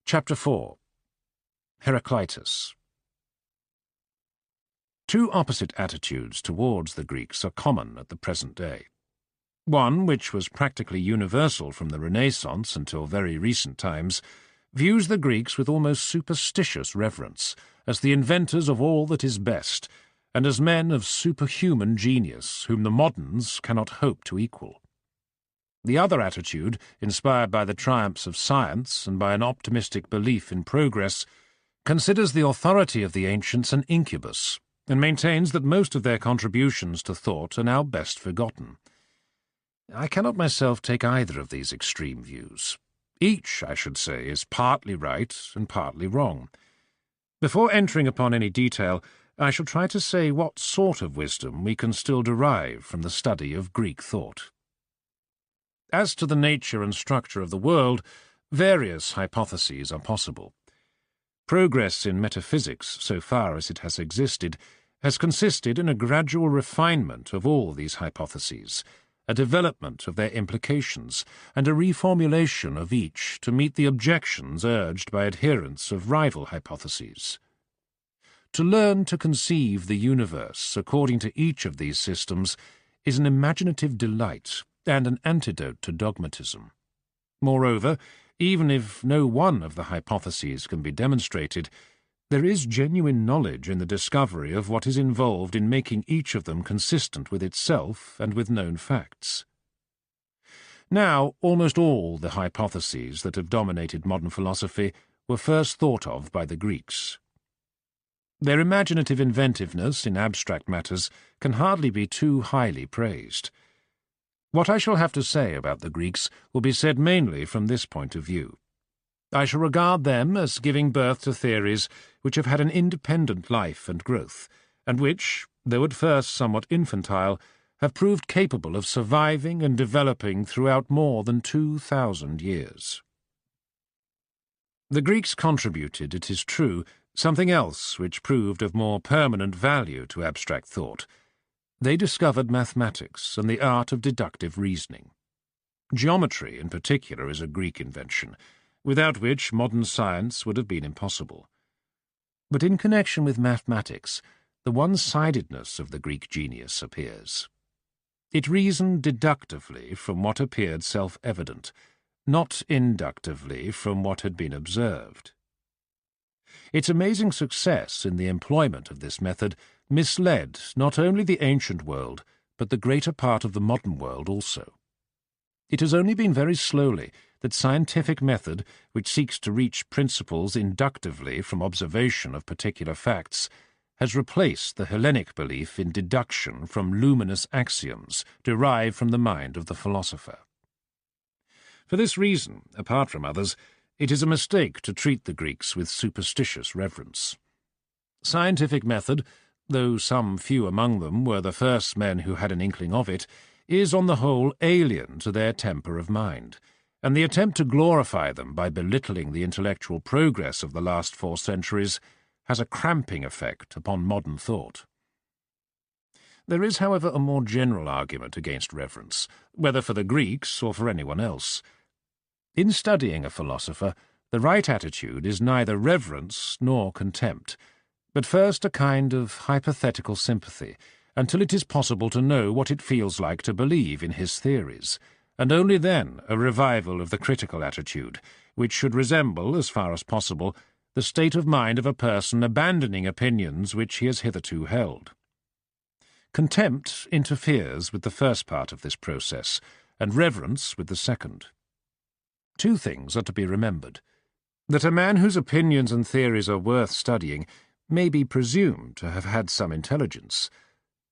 Chapter 4. Heraclitus. Two opposite attitudes towards the Greeks are common at the present day. One, which was practically universal from the Renaissance until very recent times, views the Greeks with almost superstitious reverence, as the inventors of all that is best, and as men of superhuman genius whom the moderns cannot hope to equal. The other attitude, inspired by the triumphs of science and by an optimistic belief in progress, considers the authority of the ancients an incubus, and maintains that most of their contributions to thought are now best forgotten. I cannot myself take either of these extreme views. Each, I should say, is partly right and partly wrong. Before entering upon any detail, I shall try to say what sort of wisdom we can still derive from the study of Greek thought. As to the nature and structure of the world, various hypotheses are possible. Progress in metaphysics, so far as it has existed, has consisted in a gradual refinement of all these hypotheses, a development of their implications, and a reformulation of each to meet the objections urged by adherents of rival hypotheses. To learn to conceive the universe according to each of these systems is an imaginative delight and an antidote to dogmatism. Moreover, even if no one of the hypotheses can be demonstrated, there is genuine knowledge in the discovery of what is involved in making each of them consistent with itself and with known facts. Now, almost all the hypotheses that have dominated modern philosophy were first thought of by the Greeks. Their imaginative inventiveness in abstract matters can hardly be too highly praised. What I shall have to say about the Greeks will be said mainly from this point of view. I shall regard them as giving birth to theories which have had an independent life and growth, and which, though at first somewhat infantile, have proved capable of surviving and developing throughout more than 2,000 years. The Greeks contributed, it is true, something else which proved of more permanent value to abstract thought. They discovered mathematics and the art of deductive reasoning. Geometry, in particular, is a Greek invention, without which modern science would have been impossible. But in connection with mathematics, the one-sidedness of the Greek genius appears. It reasoned deductively from what appeared self-evident, not inductively from what had been observed. Its amazing success in the employment of this method misled not only the ancient world, but the greater part of the modern world also. It has only been very slowly that scientific method, which seeks to reach principles inductively from observation of particular facts, has replaced the Hellenic belief in deduction from luminous axioms derived from the mind of the philosopher. For this reason, apart from others, it is a mistake to treat the Greeks with superstitious reverence. Scientific method, though some few among them were the first men who had an inkling of it, is on the whole alien to their temper of mind, and the attempt to glorify them by belittling the intellectual progress of the last 4 centuries has a cramping effect upon modern thought. There is, however, a more general argument against reverence, whether for the Greeks or for anyone else. In studying a philosopher, the right attitude is neither reverence nor contempt, but first a kind of hypothetical sympathy, until it is possible to know what it feels like to believe in his theories, and only then a revival of the critical attitude, which should resemble, as far as possible, the state of mind of a person abandoning opinions which he has hitherto held. Contempt interferes with the first part of this process, and reverence with the second. 2 things are to be remembered: that a man whose opinions and theories are worth studying may be presumed to have had some intelligence,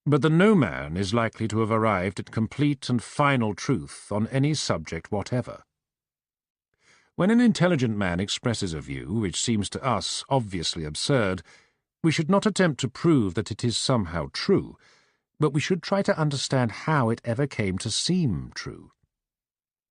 but that no man is likely to have arrived at complete and final truth on any subject whatever. When an intelligent man expresses a view which seems to us obviously absurd, we should not attempt to prove that it is somehow true, but we should try to understand how it ever came to seem true.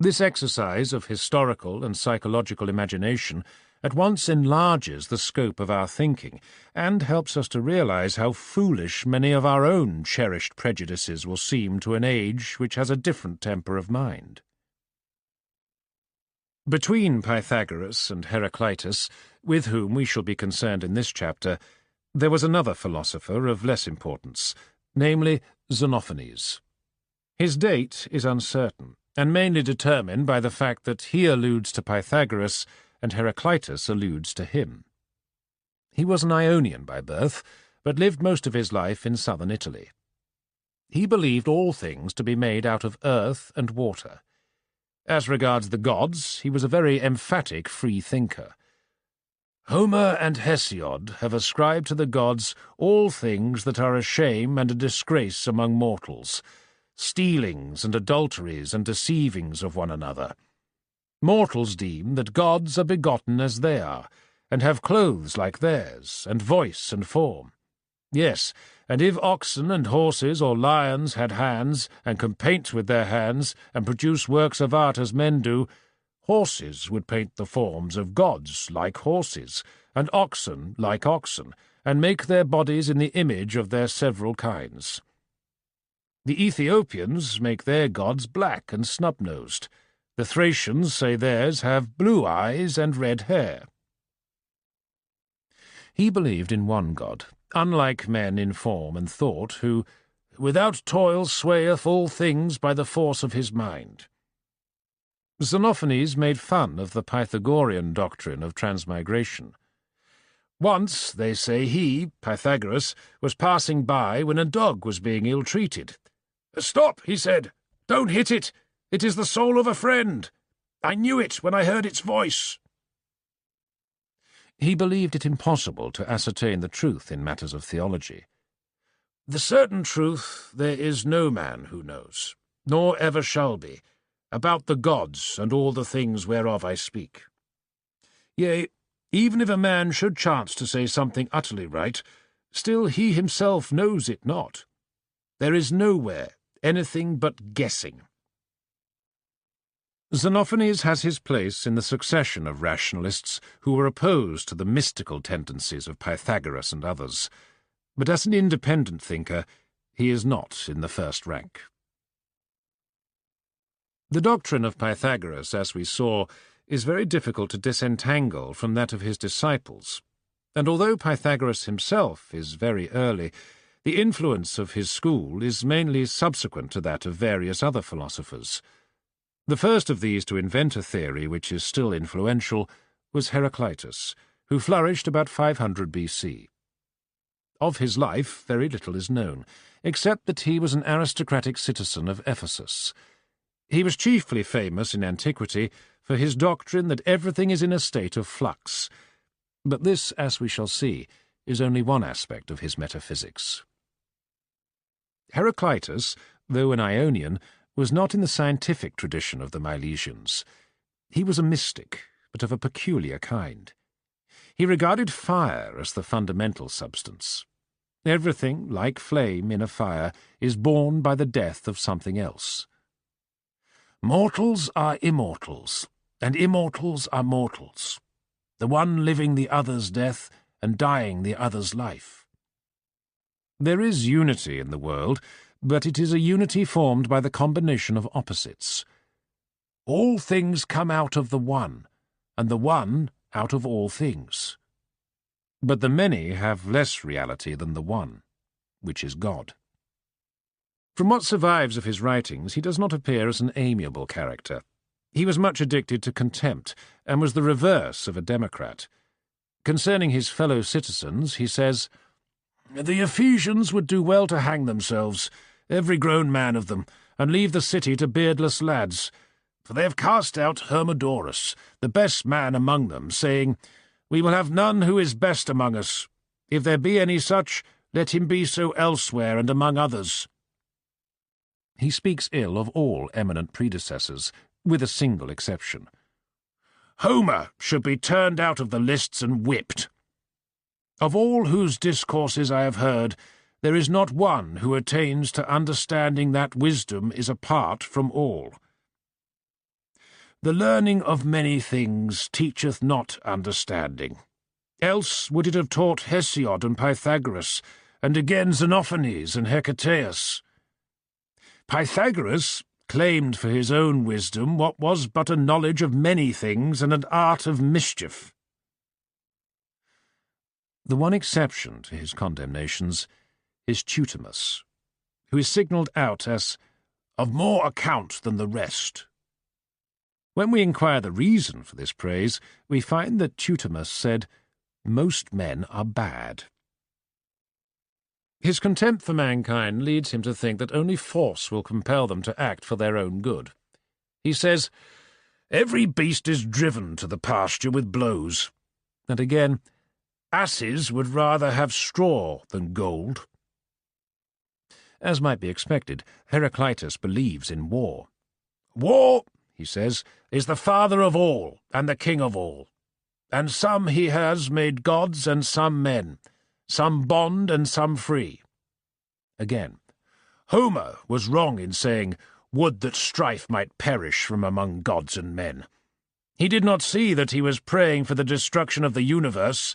This exercise of historical and psychological imagination at once enlarges the scope of our thinking and helps us to realize how foolish many of our own cherished prejudices will seem to an age which has a different temper of mind. Between Pythagoras and Heraclitus, with whom we shall be concerned in this chapter, there was another philosopher of less importance, namely Xenophanes. His date is uncertain, and mainly determined by the fact that he alludes to Pythagoras and Heraclitus alludes to him. He was an Ionian by birth, but lived most of his life in southern Italy. He believed all things to be made out of earth and water. As regards the gods, he was a very emphatic free-thinker. Homer and Hesiod have ascribed to the gods all things that are a shame and a disgrace among mortals, stealings and adulteries and deceivings of one another. Mortals deem that gods are begotten as they are, and have clothes like theirs, and voice and form. Yes, and if oxen and horses or lions had hands, and can paint with their hands, and produce works of art as men do, horses would paint the forms of gods like horses, and oxen like oxen, and make their bodies in the image of their several kinds. The Ethiopians make their gods black and snub-nosed. The Thracians say theirs have blue eyes and red hair. He believed in one god, unlike men in form and thought, who, without toil, swayeth all things by the force of his mind. Xenophanes made fun of the Pythagorean doctrine of transmigration. Once, they say, he, Pythagoras, was passing by when a dog was being ill-treated. "Stop," he said. "Don't hit it. It is the soul of a friend. I knew it when I heard its voice." He believed it impossible to ascertain the truth in matters of theology. "The certain truth there is no man who knows, nor ever shall be, about the gods and all the things whereof I speak. Yea, even if a man should chance to say something utterly right, still he himself knows it not. There is nowhere anything but guessing." Xenophanes has his place in the succession of rationalists who were opposed to the mystical tendencies of Pythagoras and others, but as an independent thinker, he is not in the first rank. The doctrine of Pythagoras, as we saw, is very difficult to disentangle from that of his disciples, and although Pythagoras himself is very early, the influence of his school is mainly subsequent to that of various other philosophers. The first of these to invent a theory which is still influential was Heraclitus, who flourished about 500 BC. Of his life very little is known, except that he was an aristocratic citizen of Ephesus. He was chiefly famous in antiquity for his doctrine that everything is in a state of flux, but this, as we shall see, is only one aspect of his metaphysics. Heraclitus, though an Ionian, was not in the scientific tradition of the Milesians. He was a mystic, but of a peculiar kind. He regarded fire as the fundamental substance. Everything, like flame in a fire, is born by the death of something else. Mortals are immortals, and immortals are mortals, the one living the other's death, and dying the other's life. There is unity in the world, but it is a unity formed by the combination of opposites. All things come out of the one, and the one out of all things. But the many have less reality than the one, which is God. From what survives of his writings, he does not appear as an amiable character. He was much addicted to contempt, and was the reverse of a democrat. Concerning his fellow citizens, he says, "The Ephesians would do well to hang themselves, every grown man of them, and leave the city to beardless lads. For they have cast out Hermodorus, the best man among them, saying, We will have none who is best among us. If there be any such, let him be so elsewhere and among others." He speaks ill of all eminent predecessors, with a single exception. "Homer should be turned out of the lists and whipped. Of all whose discourses I have heard, there is not one who attains to understanding that wisdom is apart from all. The learning of many things teacheth not understanding. Else would it have taught Hesiod and Pythagoras, and again Xenophanes and Heraclitus. Pythagoras claimed for his own wisdom what was but a knowledge of many things and an art of mischief. The one exception to his condemnations is Tutimus, who is signalled out as of more account than the rest. When we inquire the reason for this praise, we find that Tutimus said, "Most men are bad." His contempt for mankind leads him to think that only force will compel them to act for their own good. He says, "Every beast is driven to the pasture with blows," and again, "Asses would rather have straw than gold." As might be expected, Heraclitus believes in war. "War," he says, "is the father of all and the king of all. And some he has made gods and some men, some bond and some free." Again, "Homer was wrong in saying, 'Would that strife might perish from among gods and men.' He did not see that he was praying for the destruction of the universe,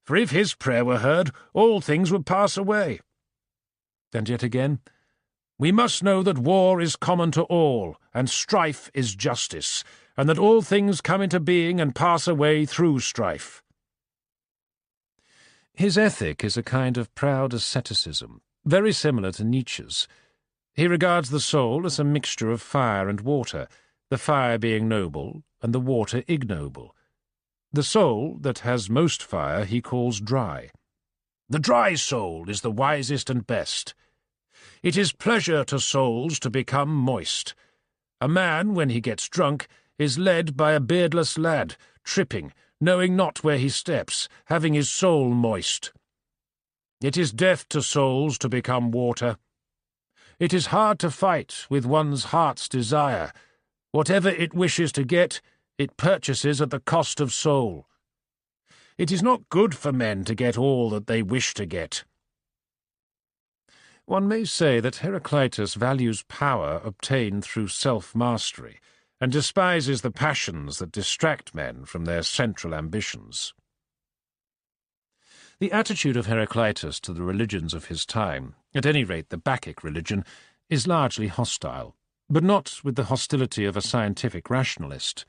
for if his prayer were heard, all things would pass away." And yet again, "We must know that war is common to all, and strife is justice, and that all things come into being and pass away through strife." His ethic is a kind of proud asceticism, very similar to Nietzsche's. He regards the soul as a mixture of fire and water, the fire being noble and the water ignoble. The soul that has most fire he calls dry. "The dry soul is the wisest and best. It is pleasure to souls to become moist. A man, when he gets drunk, is led by a beardless lad, tripping, knowing not where he steps, having his soul moist. It is death to souls to become water. It is hard to fight with one's heart's desire. Whatever it wishes to get, it purchases at the cost of soul. It is not good for men to get all that they wish to get." One may say that Heraclitus values power obtained through self-mastery, and despises the passions that distract men from their central ambitions. The attitude of Heraclitus to the religions of his time, at any rate the Bacchic religion, is largely hostile, but not with the hostility of a scientific rationalist.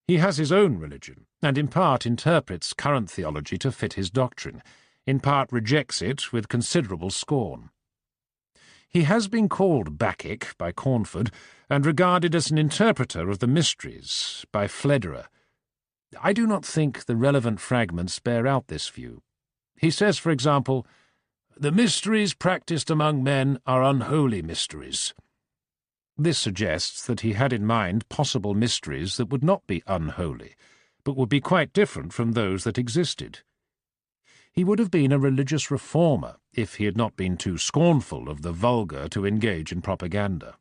He has his own religion, and in part interprets current theology to fit his doctrine, in part rejects it with considerable scorn. He has been called Bacchic by Cornford, and regarded as an interpreter of the mysteries by Flederer. I do not think the relevant fragments bear out this view. He says, for example, "The mysteries practised among men are unholy mysteries." This suggests that he had in mind possible mysteries that would not be unholy, but would be quite different from those that existed. He would have been a religious reformer if he had not been too scornful of the vulgar to engage in propaganda.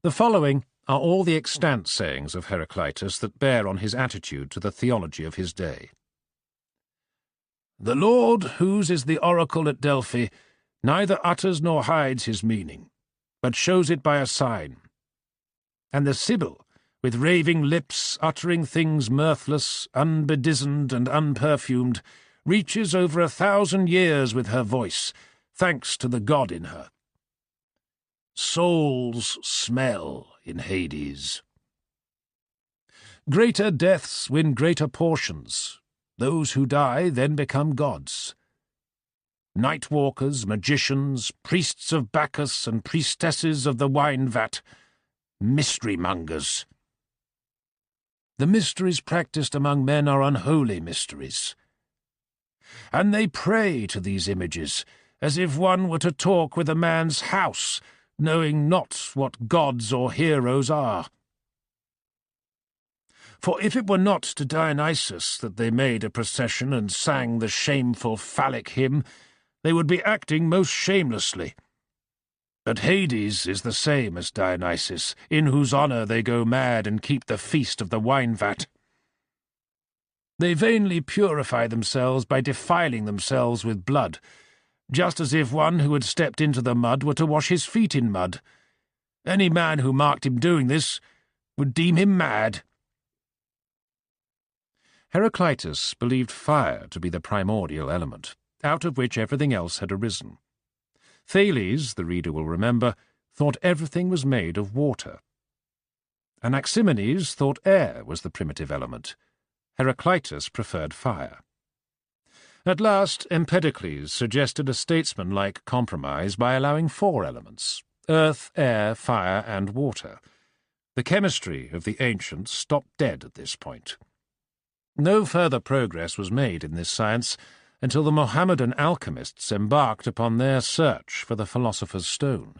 The following are all the extant sayings of Heraclitus that bear on his attitude to the theology of his day. "The Lord, whose is the oracle at Delphi, neither utters nor hides his meaning, but shows it by a sign. And the Sibyl, with raving lips, uttering things mirthless, unbedizened and unperfumed, reaches over 1,000 years with her voice, thanks to the god in her. Souls smell in Hades. Greater deaths win greater portions. Those who die then become gods. Night-walkers, magicians, priests of Bacchus and priestesses of the wine-vat, mystery-mongers. The mysteries practised among men are unholy mysteries. And they pray to these images, as if one were to talk with a man's house, knowing not what gods or heroes are. For if it were not to Dionysus that they made a procession and sang the shameful phallic hymn, they would be acting most shamelessly. But Hades is the same as Dionysus, in whose honour they go mad and keep the feast of the wine-vat. They vainly purify themselves by defiling themselves with blood, just as if one who had stepped into the mud were to wash his feet in mud. Any man who marked him doing this would deem him mad." Heraclitus believed fire to be the primordial element, out of which everything else had arisen. Thales, the reader will remember, thought everything was made of water. Anaximenes thought air was the primitive element. Heraclitus preferred fire. At last, Empedocles suggested a statesman-like compromise by allowing 4 elements: earth, air, fire, and water. The chemistry of the ancients stopped dead at this point. No further progress was made in this science until the Mohammedan alchemists embarked upon their search for the philosopher's stone,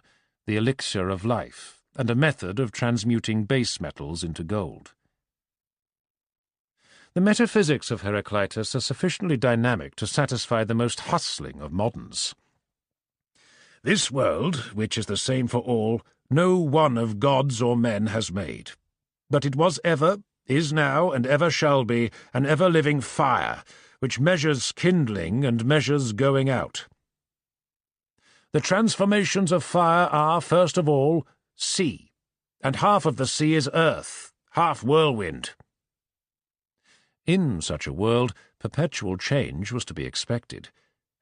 the elixir of life, and a method of transmuting base metals into gold. The metaphysics of Heraclitus are sufficiently dynamic to satisfy the most hustling of moderns. This world, which is the same for all, no one of gods or men has made. But it was ever, is now, and ever shall be, an ever-living fire, which measures kindling and measures going out. The transformations of fire are, first of all, sea, and half of the sea is earth, half whirlwind. In such a world, perpetual change was to be expected,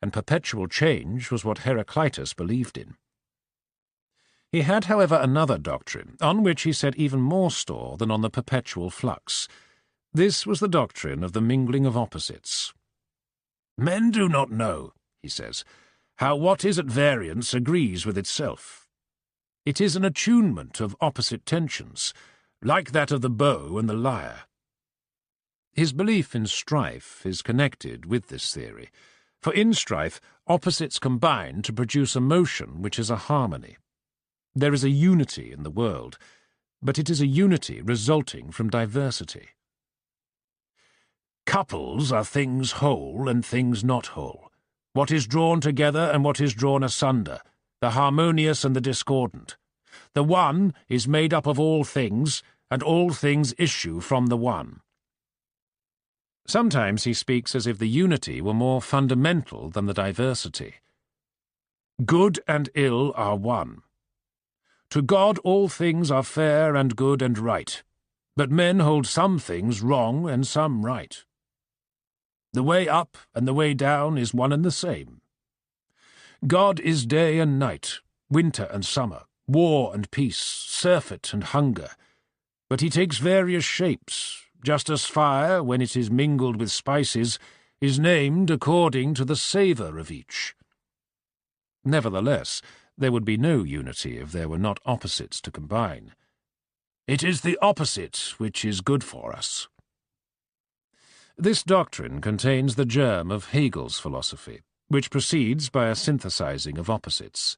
and perpetual change was what Heraclitus believed in. He had, however, another doctrine, on which he set even more store than on the perpetual flux. This was the doctrine of the mingling of opposites. "Men do not know," he says, "how what is at variance agrees with itself. It is an attunement of opposite tensions, like that of the bow and the lyre." His belief in strife is connected with this theory, for in strife opposites combine to produce a motion which is a harmony. There is a unity in the world, but it is a unity resulting from diversity. "Couples are things whole and things not whole, what is drawn together and what is drawn asunder, the harmonious and the discordant. The one is made up of all things, and all things issue from the one." Sometimes he speaks as if the unity were more fundamental than the diversity. "Good and ill are one. To God all things are fair and good and right, but men hold some things wrong and some right. The way up and the way down is one and the same. God is day and night, winter and summer, war and peace, surfeit and hunger, but he takes various shapes, just as fire, when it is mingled with spices, is named according to the savour of each." Nevertheless, there would be no unity if there were not opposites to combine. "It is the opposite which is good for us." This doctrine contains the germ of Hegel's philosophy, which proceeds by a synthesizing of opposites.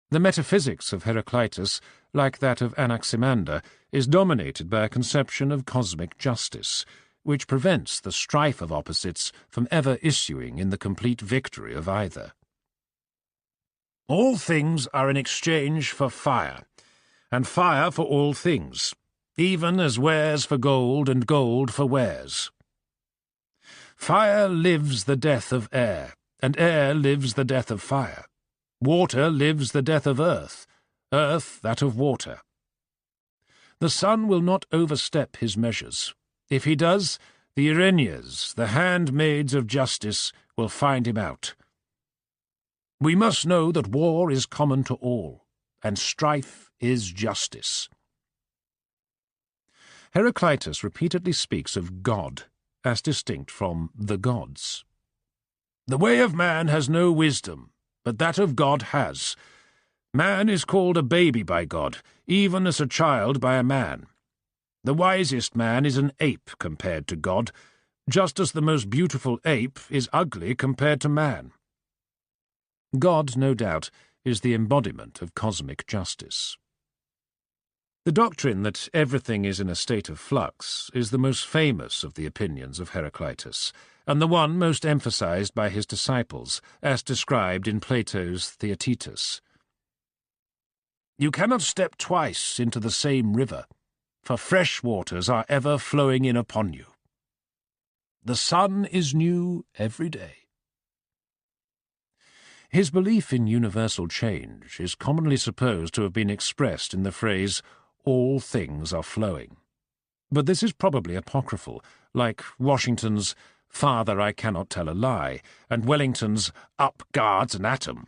The metaphysics of Heraclitus, like that of Anaximander, is dominated by a conception of cosmic justice, which prevents the strife of opposites from ever issuing in the complete victory of either. "All things are in exchange for fire, and fire for all things, even as wares for gold and gold for wares. Fire lives the death of air, and air lives the death of fire. Water lives the death of earth, earth that of water. The sun will not overstep his measures. If he does, the Erinyes, the handmaids of justice, will find him out. We must know that war is common to all, and strife is justice." Heraclitus repeatedly speaks of God, as distinct from the gods. "The way of man has no wisdom, but that of God has. Man is called a baby by God, even as a child by a man. The wisest man is an ape compared to God, just as the most beautiful ape is ugly compared to man." God, no doubt, is the embodiment of cosmic justice. The doctrine that everything is in a state of flux is the most famous of the opinions of Heraclitus, and the one most emphasized by his disciples, as described in Plato's Theaetetus. "You cannot step twice into the same river, for fresh waters are ever flowing in upon you. The sun is new every day." His belief in universal change is commonly supposed to have been expressed in the phrase, "all things are flowing." But this is probably apocryphal, like Washington's "Father, I cannot tell a lie," and Wellington's "Up guards an atom."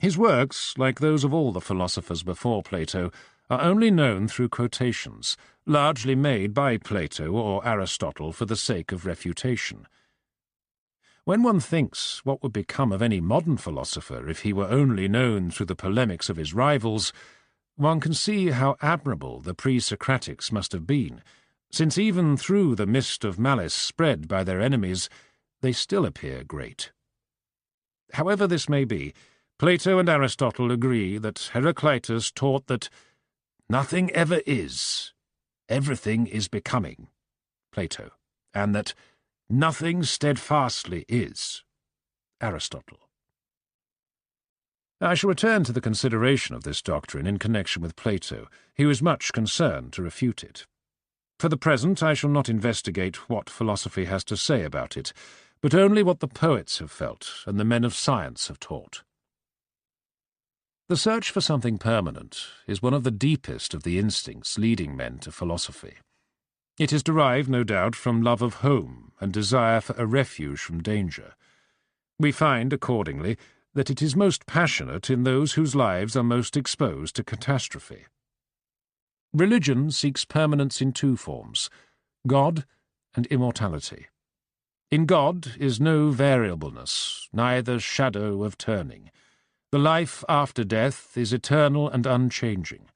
His works, like those of all the philosophers before Plato, are only known through quotations, largely made by Plato or Aristotle for the sake of refutation. When one thinks what would become of any modern philosopher if he were only known through the polemics of his rivals, one can see how admirable the pre-Socratics must have been, since even through the mist of malice spread by their enemies, they still appear great. However this may be, Plato and Aristotle agree that Heraclitus taught that nothing ever is, everything is becoming, Plato, and that nothing steadfastly is, Aristotle. I shall return to the consideration of this doctrine in connection with Plato, who is much concerned to refute it. For the present I shall not investigate what philosophy has to say about it, but only what the poets have felt and the men of science have taught. The search for something permanent is one of the deepest of the instincts leading men to philosophy. It is derived, no doubt, from love of home and desire for a refuge from danger. We find, accordingly, that it is most passionate in those whose lives are most exposed to catastrophe. Religion seeks permanence in two forms, God and immortality. In God is no variableness, neither shadow of turning. The life after death is eternal and unchanging.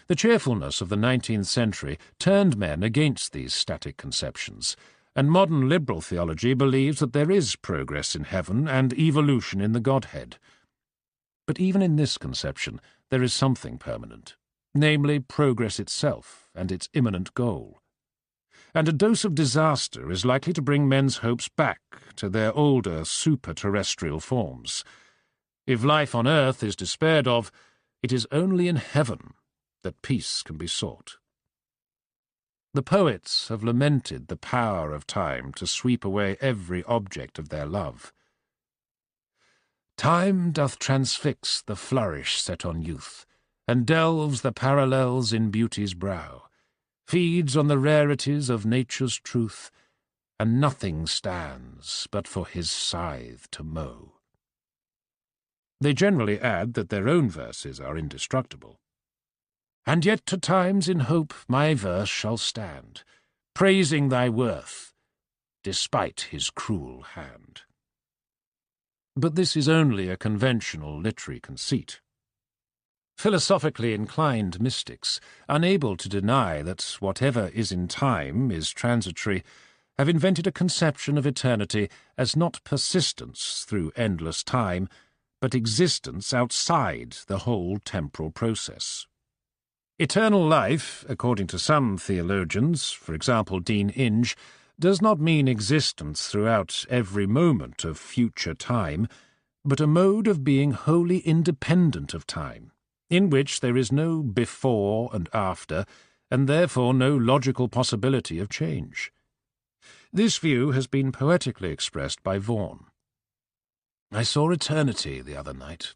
The cheerfulness of the 19th century turned men against these static conceptions, and modern liberal theology believes that there is progress in heaven and evolution in the Godhead. But even in this conception there is something permanent, namely progress itself and its imminent goal. And a dose of disaster is likely to bring men's hopes back to their older super-terrestrial forms. If life on earth is despaired of, it is only in heaven that peace can be sought. The poets have lamented the power of time to sweep away every object of their love. Time doth transfix the flourish set on youth, and delves the parallels in beauty's brow, feeds on the rarities of nature's truth, and nothing stands but for his scythe to mow. They generally add that their own verses are indestructible. And yet to times in hope my verse shall stand, praising thy worth, despite his cruel hand. But this is only a conventional literary conceit. Philosophically inclined mystics, unable to deny that whatever is in time is transitory, have invented a conception of eternity as not persistence through endless time, but existence outside the whole temporal process. Eternal life, according to some theologians, for example Dean Inge, does not mean existence throughout every moment of future time, but a mode of being wholly independent of time, in which there is no before and after, and therefore no logical possibility of change. This view has been poetically expressed by Vaughan. I saw eternity the other night,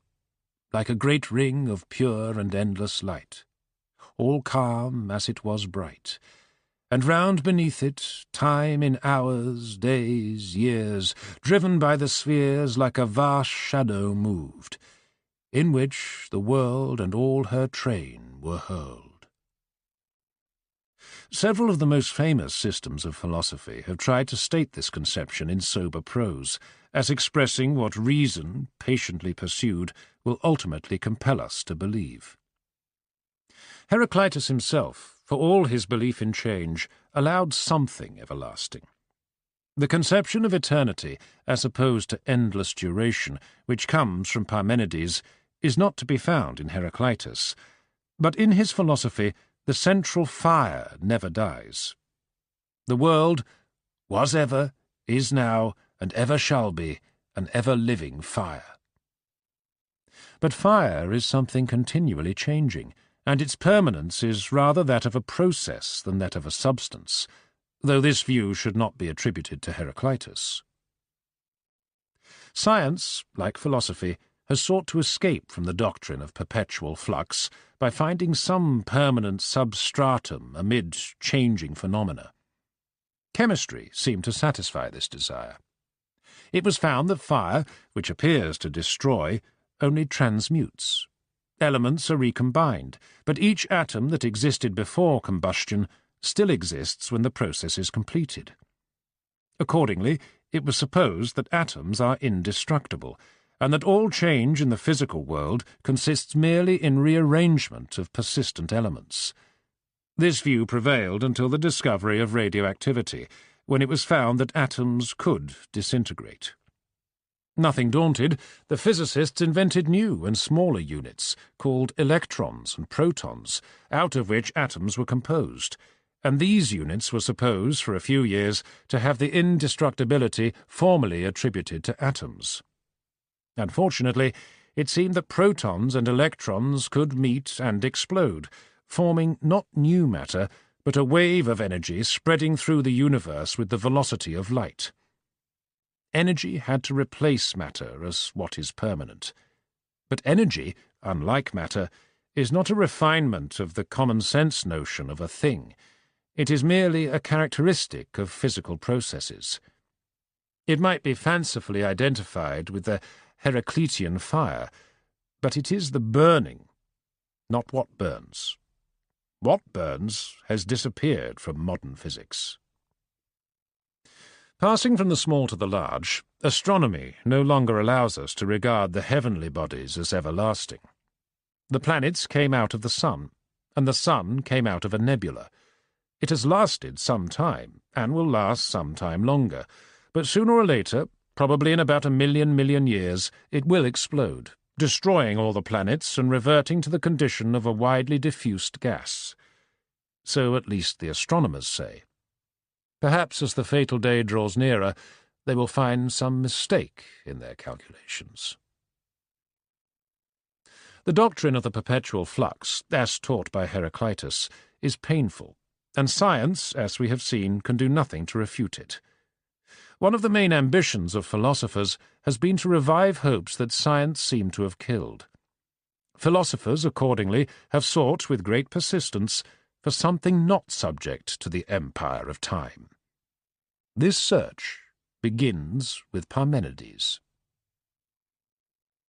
like a great ring of pure and endless light, all calm as it was bright, and round beneath it time in hours, days, years, driven by the spheres like a vast shadow moved, in which the world and all her train were hurled. Several of the most famous systems of philosophy have tried to state this conception in sober prose, as expressing what reason, patiently pursued, will ultimately compel us to believe. Heraclitus himself, for all his belief in change, allowed something everlasting. The conception of eternity, as opposed to endless duration, which comes from Parmenides, is not to be found in Heraclitus, but in his philosophy the central fire never dies. The world was ever, is now, and ever shall be, an ever-living fire. But fire is something continually changing, and its permanence is rather that of a process than that of a substance, though this view should not be attributed to Heraclitus. Science, like philosophy, has sought to escape from the doctrine of perpetual flux by finding some permanent substratum amid changing phenomena. Chemistry seemed to satisfy this desire. It was found that fire, which appears to destroy, only transmutes. Elements are recombined, but each atom that existed before combustion still exists when the process is completed. Accordingly, it was supposed that atoms are indestructible, and that all change in the physical world consists merely in rearrangement of persistent elements. This view prevailed until the discovery of radioactivity, when it was found that atoms could disintegrate. Nothing daunted, the physicists invented new and smaller units, called electrons and protons, out of which atoms were composed, and these units were supposed for a few years to have the indestructibility formerly attributed to atoms. Unfortunately, it seemed that protons and electrons could meet and explode, forming not new matter, but a wave of energy spreading through the universe with the velocity of light. Energy had to replace matter as what is permanent. But energy, unlike matter, is not a refinement of the common-sense notion of a thing. It is merely a characteristic of physical processes. It might be fancifully identified with the Heraclitian fire, but it is the burning, not what burns. What burns has disappeared from modern physics. Passing from the small to the large, astronomy no longer allows us to regard the heavenly bodies as everlasting. The planets came out of the sun, and the sun came out of a nebula. It has lasted some time, and will last some time longer, but sooner or later, probably in about 1,000,000 years, it will explode, destroying all the planets and reverting to the condition of a widely diffused gas. So at least the astronomers say. Perhaps as the fatal day draws nearer, they will find some mistake in their calculations. The doctrine of the perpetual flux, as taught by Heraclitus, is painful, and science, as we have seen, can do nothing to refute it. One of the main ambitions of philosophers has been to revive hopes that science seemed to have killed. Philosophers, accordingly, have sought with great persistence for something not subject to the empire of time. This search begins with Parmenides.